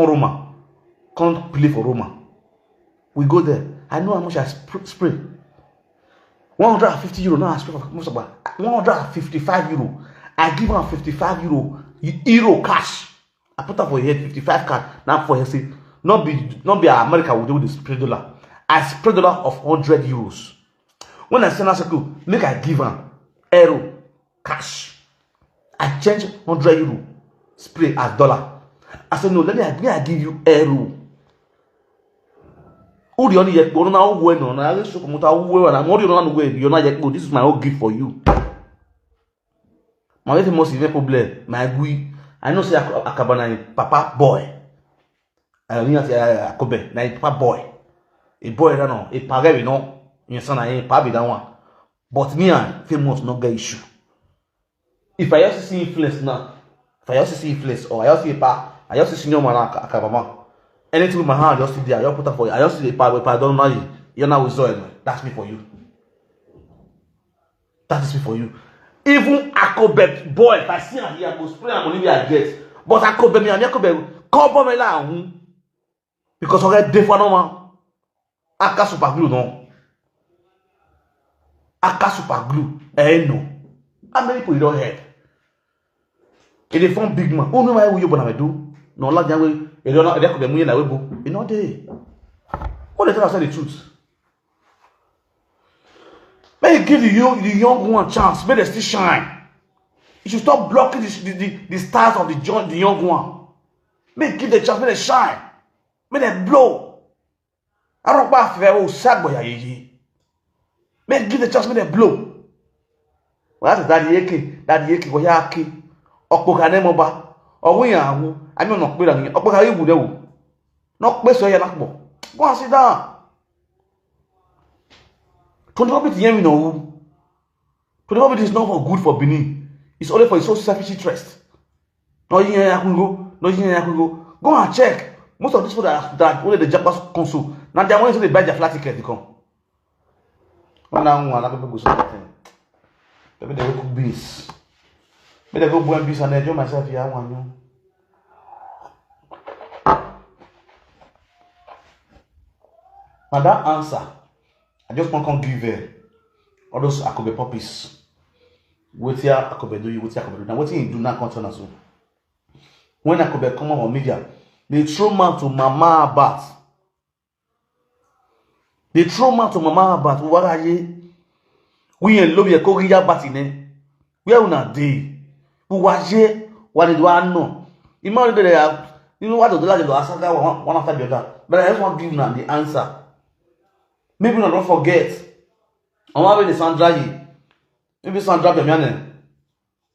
Roma, come play for Roma, we go there. I know how much I spray. 150 euro. Now I spray for most about 155 euro. I give her 55 euro cash. I put her for her head 55 cash. Now for her say, not be America will do the spray dollar. I spray dollar of 100 euros. When I send her circle, make I give her euro cash. I change 100 euro spray as dollar. I said no, let me give you euro. Who the only yet go now when on I show promoter who and I'm already on way. You're not yet go. This is my own gift for you. My very most even problem. My gui. I know say Akabana papa boy. I don't say Akobe. Na papa boy. A boy that no. A pare we no. You son na papa be that one. But me and famous not get issue. If I also see influence now, or I also see senior man Akabama. Anything with my hand, I just sit there, I just put up for you. I just see the part where I don't know you. You're not with Zoe. That's me for you. That is me for you. Even Akobeghian boy, if I see him here, I go spray and money I get. But Akobeghian, cover me la because I get different man. Aka super glue no. Aka super glue. No. How many people you don't have? If they form big man, who know why you gonna do? No, like that way. You don't know, you know, they. What they tell us the truth. May you give the young one a chance. May they still shine. You should stop blocking the stars of the young one. May you give the chance. May they shine. May they blow. I don't know if I sad boy. May you give the chance. May they blow. Well, that's Daddy Eke. Go ya Ake. Okpokane moba. Owu yan. I mean not better. Okpokane would do. Not best way nakbo. Go and sit down. 24 bit yen no. 24 bit is not for good for Benin. It's only for his own selfish interest. No yen go. Go and check. Most of these people that only the Japanese consul. Now they want to buy their flight ticket to come. One people go something. Maybe they go cook beans. Maybe they go boil beans and enjoy myself here. One. Now that answer, I just want to give all those Akobe puppies. What here Akobe do you? What here Akobe do? Now what you do now concern us. When Akobe come on media, they throw man to Mama Abat. They throw man to Mama Abat. What are you? We in lobby a Korea batine. Where una day? Who was ye? What did one know? Imagine they have. You know what the dollar ask one after the other. But I just want to give you the answer. Maybe not don't forget. I'm having the Sandra here. Maybe Sandra Bemiane.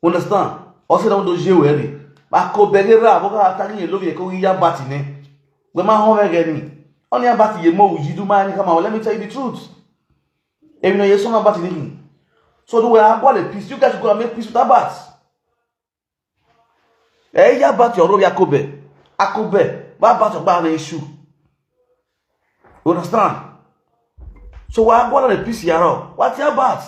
Understand? Also don't do jewelry. Akobeghian, boka attacking a lobby a Korea batine. When my home again. Only about the mo you do mind come out. Let me tell you the truth. If you know you're song about it. So the way I got a peace, you guys go and make peace with Abat. Eh, ya bat your robe Akobe. Akobe, bat your bar issue. You understand? So why I got a peace here? What's your bat?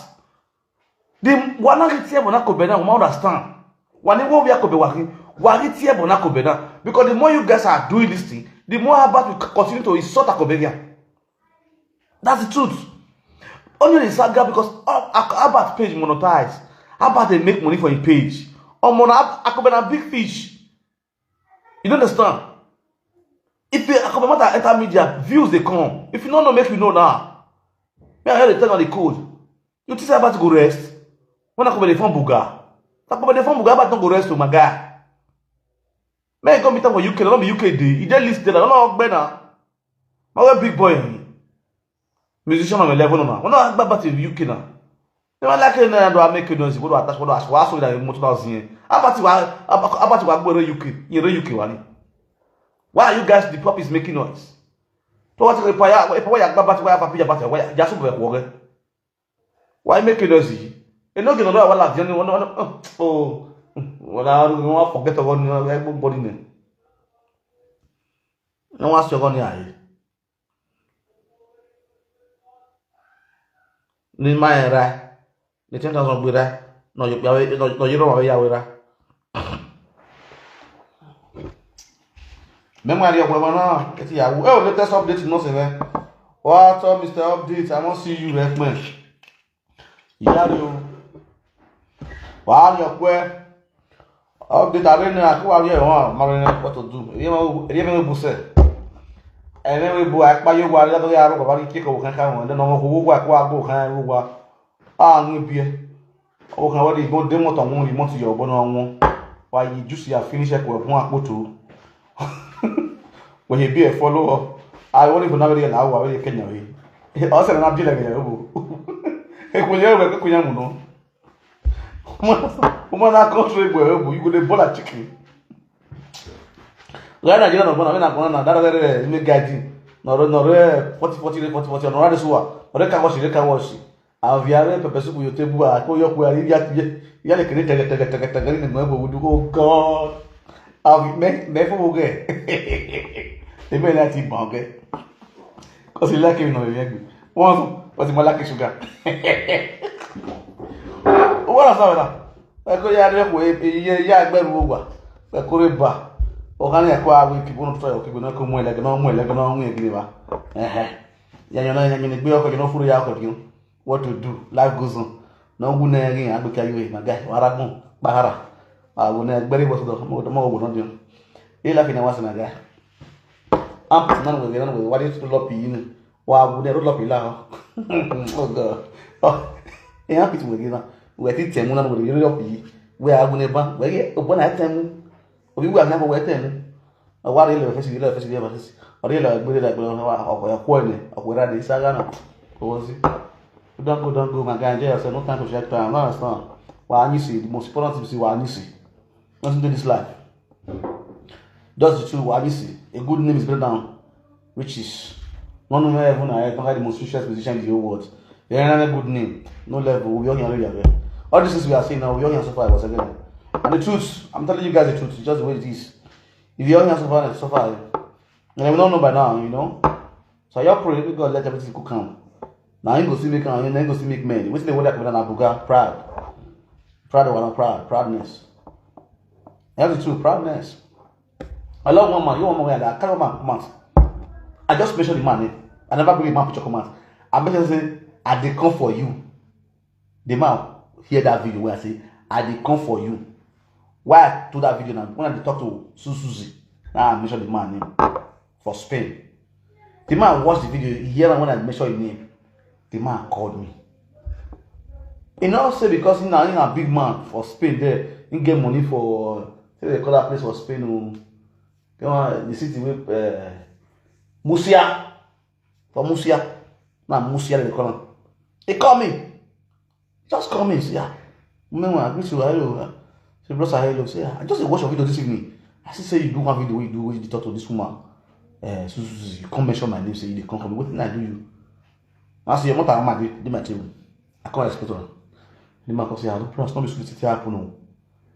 The one not here on Akobe now, we understand. When you go Akobe working, why it here on Akobe now? Because the more you guys are doing this thing, the more Abat will continue to insult Akobeghian. That's the truth. Only the saga because Abat page monetized. Abat they make money for his page. Akobe big fish. You don't understand? If Akobe enter media, views they come. If you don't know, make you know now. Me I hear the tell on the code. You think Abat go rest? When Akobe they form buga. Akobe they form buga, Abat don't go rest to my guy. May I go meet up for UK, don't be UK day. He just listed. I don't know how better. My big boy. Musician on the level now. We're not back to the UK now. They were like, I make noise. What do I attach? What do I ask? That motor house here. About to go to UK. You're the UK one. Why are you guys the puppies making noise? So what if I just over why making noise? You know, you know what I'm doing. Oh, well, I don't forget about everybody name. No one's your gun. Ni mai ra ni 10,000 bura no you know ya wera memory of na eti ya oh latest update no se me what up Mr. Update I want see you recommend yaro wa yo kwe update are na ko wa ye won ma what to do e me buse ene we bu akpa yo wa to ya ro baba ki ko kan kan won de no mo ko wo akwa agbo kan ro wa nwe bie o kan wa di go de moto won remote yo bo no won wa yi juice ya finish ko fun apoto when he be a follow I want to know na wa we Kenya we o se na bi le ge o e ko le we ko nya mu no mo na ko so egbo e bu you go dey bola chicken Lana Nigeria no bona na dara ni gaji no 40 no rade suwa ore ka washi aviare pepe supu yo tebu a ko yo ku ari ya le kene tege ni mo bo oh god avi me fo ge e be la ti bon ge ko si la ke no ye gbe won o ti mo la ke sugar o wala sa wala ko ya re ko e ya gberu ogba pe ko re ba Okane kwa awi kibono try okigona ko mo elege no nwe egiriba ya nyona gbe oko no furu ya ko kiun what to do life goes on no gu na yin agbeka yiwe my guy waragun bahara awu na egbere bo so mo go no dio e la fina wasa na guy am put man we what is to lopi yin wa gu de lopi la oh god e ha pitu we na we ti temu na we really up yi we agune ba we obo na temu obi we na we temu o wa ile fe si ba si o ile gbe le gbe o ya ko ile o ko ra de saga na o si don't go my guy there say no time to check time. No understand why you see the most important thing is why you see nothing to this life. Just the truth. Why you see a good name is better than riches. One of even I conquer the most richest position in the whole world. They have a good name, no level. We all can already. All this is we are saying now. We all can suffer once again. And the truth, I'm telling you guys the truth. It's just the way it is. If you all can suffer, and we don't know by now, you know. So y'all pray God let everything go calm. Now you go see make and then go see make men. What's the word that come down Abuga? Proudness. That's the truth, proudness. I love one man. You want one man? I carry one man. I just mention the man. I never bring a man picture comment. I mention say I dey come for you. The man hear that video where I say I dey come for you. Why I do that video now? When I talk to Susie, now I mention the man name for Spain. The man watched the video. He hear when I mention his name. The man called me. He not say because he's a big man for Spain there. He get money for they call that place for Spain. The city with Musia. For Musia. Now Musia they call him. He call me. Just call me. Say, yeah. I greet you. Hello. Say, brother, hello. Say, I just watch your video this evening. I see say you do one video where you talk to this woman. So you come mention my name. Say you come from me. What did I do you? I see your mother and my table. I can't expect her. The man can say, I don't promise not be sweet to happen.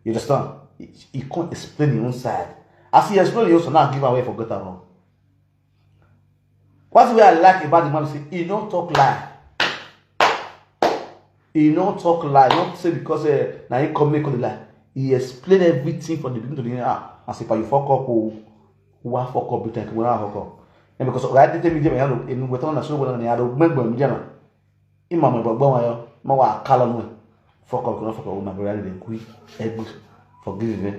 You understand? He can't explain his own side. As he explain his own, now give away for better wrong. What's the way I like about the man? Say, he don't talk lie. He don't talk lie. Not say because now he come make the lie. He explain everything from the beginning to the end. I say, but you fuck up who fuck up, you think we don't fuck up. And because I didn't tell me that in with on the show when I had a member in general. Imam Bagua, Mawa Calam, fuck up, my brother, the quick, egg, forgive me.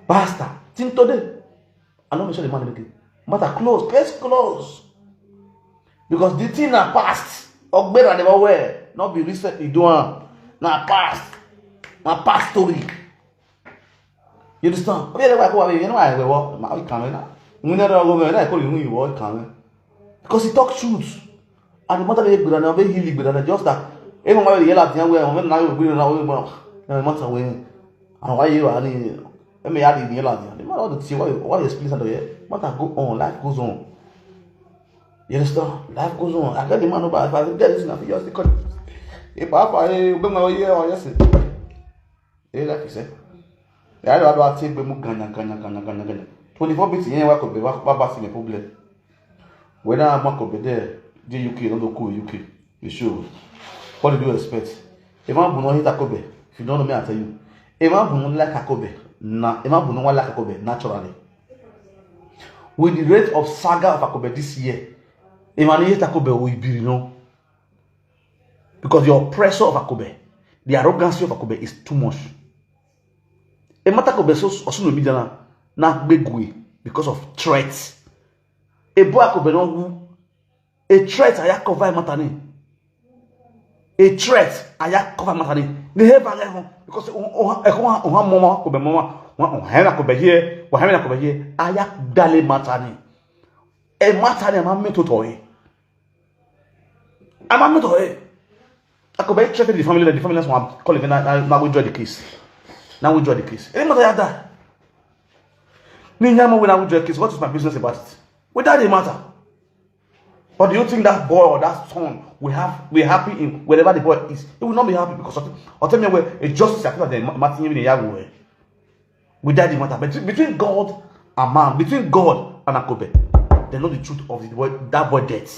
Basta, think today. I don't mention the man again. Matter close, case close. Because the thing are past, or better never wear, not be recently doing, now past, my past story. You understand? You know why I go, my camera. Because he talks truth. And the matter is good and very healing, but just that. Even when you yell at the way, when now you're going around, no matter when. And why you are in, let me add in the yell at the matter to see what is pleasant to you. Matter go on, life goes on. You understand? Life goes on. I got the man about if I get this now, just because. If I bring my ear or yes, like you said. I don't take the Ganya. 24 bits in work of the Babas in a problem. When I'm not over there, the UK, don't go UK. You sure? What do you expect? If I'm not hit Akobe, if you don't know me, I'll tell you. If I'm not like Akobe, if I'm not like Akobe, naturally. With the rate of saga of Akobe this year, if I'm hit Akobe, will be, you know. Because the oppressor of Akobe, the arrogancy of Akobe is too much. A matter Akobe so no media na begwe because of threats. A boy Akobe no a threat aya cover matani. A threat aya cover matani. Ne heva level because on mama Akobe mama on hena Akobe here, wa hena Akobe here aya dale matani. E matani ma meto toy. Ama meto e. Akobe check the family one call it now we draw the case. Now we draw the case. Any matter that. When I would draw a case, what is my business about it? Without the matter. Or do you think that boy or that son we're happy in wherever the boy is? He will not be happy because of it. Or tell me where a justice appears the Martin even in Yahweh. Without the matter. But between God and man, between God and Akobe, they know the truth of the boy, that boy dead.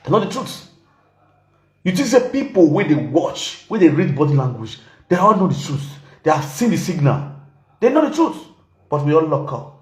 They know the truth. You think say people where they watch, where they read body language, they all know the truth. They have seen the signal. They know the truth. But we all lock up.